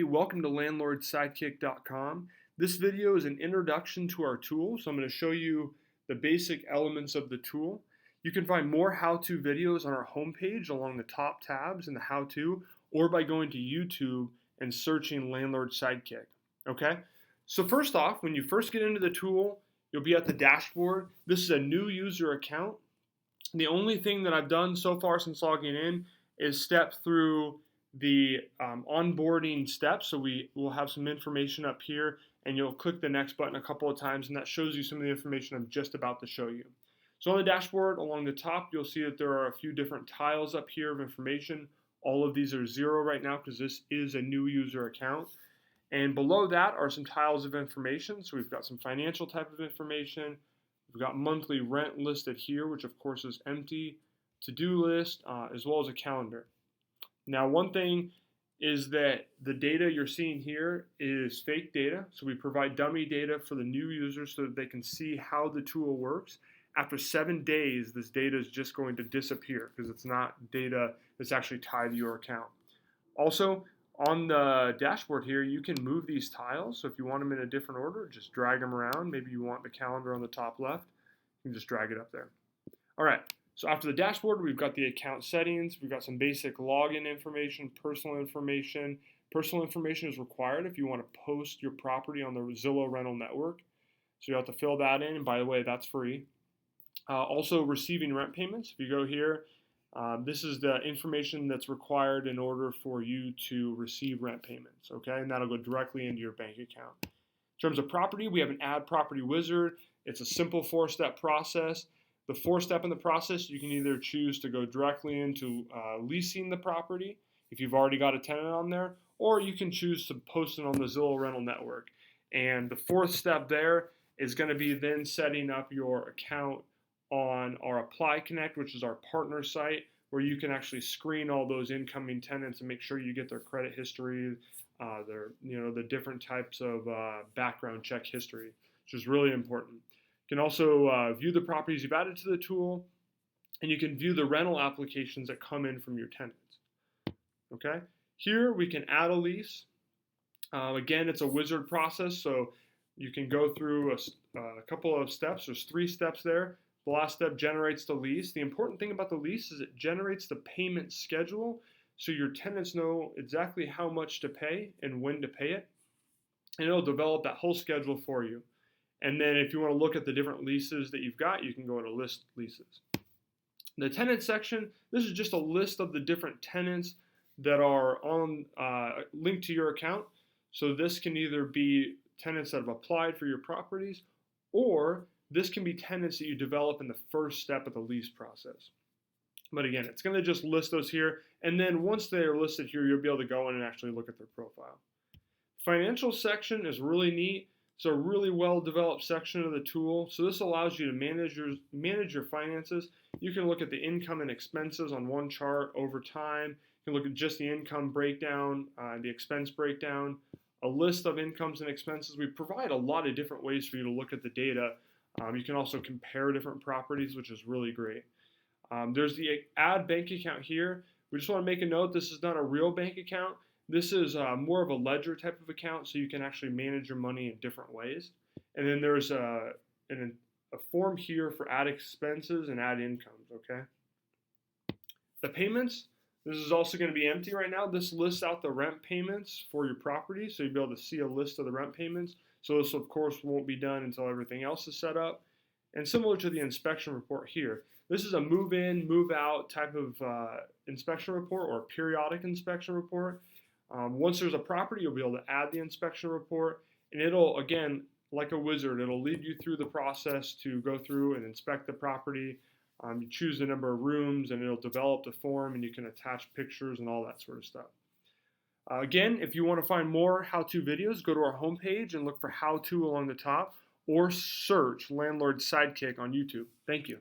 Welcome to LandlordSidekick.com. This video is an introduction to our tool, so I'm going to show you the basic elements of the tool. You can find more how-to videos on our homepage along the top tabs in the how-to, or by going to YouTube and searching Landlord Sidekick. Okay? So first off, when you first get into the tool, you'll be at the dashboard. This is a new user account. The only thing that I've done so far since logging in is step through the onboarding steps. So we will have some information up here, and you'll click the next button a couple of times, and that shows you some of the information I'm just about to show you. So on the dashboard along the top, you'll see that there are a few different tiles up here of information. All of these are 0 right now because this is a new user account. And below that are some tiles of information. So we've got some financial type of information. We've got monthly rent listed here, which of course is empty, to-do list, as well as a calendar. Now, one thing is that the data you're seeing here is fake data. So we provide dummy data for the new users so that they can see how the tool works. After 7 days, this data is just going to disappear because it's not data that's actually tied to your account. Also, on the dashboard here, you can move these tiles. So if you want them in a different order, just drag them around. Maybe you want the calendar on the top left. You can just drag it up there. All right. So after the dashboard, we've got the account settings. We've got some basic login information, personal information. Personal information is required if you want to post your property on the Zillow rental network. So you have to fill that in. And by the way, that's free. Also, receiving rent payments. If you go here, this is the information that's required in order for you to receive rent payments. Okay, and that'll go directly into your bank account. In terms of property, we have an Add Property Wizard. It's a simple 4-step process. The 4th step in the process, you can either choose to go directly into leasing the property if you've already got a tenant on there, or you can choose to post it on the Zillow rental network. And the 4th step there is going to be then setting up your account on our Apply Connect, which is our partner site, where you can actually screen all those incoming tenants and make sure you get their credit history, the different types of background check history, which is really important. You can also view the properties you've added to the tool, and you can view the rental applications that come in from your tenants. Okay, here we can add a lease. Again, it's a wizard process, so you can go through a couple of steps. There's 3 steps there. The last step generates the lease. The important thing about the lease is it generates the payment schedule, so your tenants know exactly how much to pay and when to pay it, and it'll develop that whole schedule for you. And then if you want to look at the different leases that you've got, you can go to list leases. The tenant section, this is just a list of the different tenants that are on linked to your account. So this can either be tenants that have applied for your properties, or this can be tenants that you develop in the first step of the lease process. But again, it's going to just list those here. And then once they are listed here, you'll be able to go in and actually look at their profile. Financial section is really neat. It's a really well-developed section of the tool. So this allows you to manage your finances. You can look at the income and expenses on one chart over time. You can look at just the income breakdown, the expense breakdown, a list of incomes and expenses. We provide a lot of different ways for you to look at the data. You can also compare different properties, which is really great. There's the Add Bank Account here. We just want to make a note, this is not a real bank account. This is more of a ledger type of account, so you can actually manage your money in different ways. And then there's a form here for add expenses and add incomes, okay? The payments, this is also going to be empty right now. This lists out the rent payments for your property, so you'll be able to see a list of the rent payments. So this, of course, won't be done until everything else is set up. And similar to the inspection report here, this is a move-in, move-out type of inspection report or periodic inspection report. Once there's a property, you'll be able to add the inspection report, and it'll, again, like a wizard, it'll lead you through the process to go through and inspect the property. You choose the number of rooms, and it'll develop the form, and you can attach pictures and all that sort of stuff. Again, if you want to find more how-to videos, go to our homepage and look for how-to along the top, or search Landlord Sidekick on YouTube. Thank you.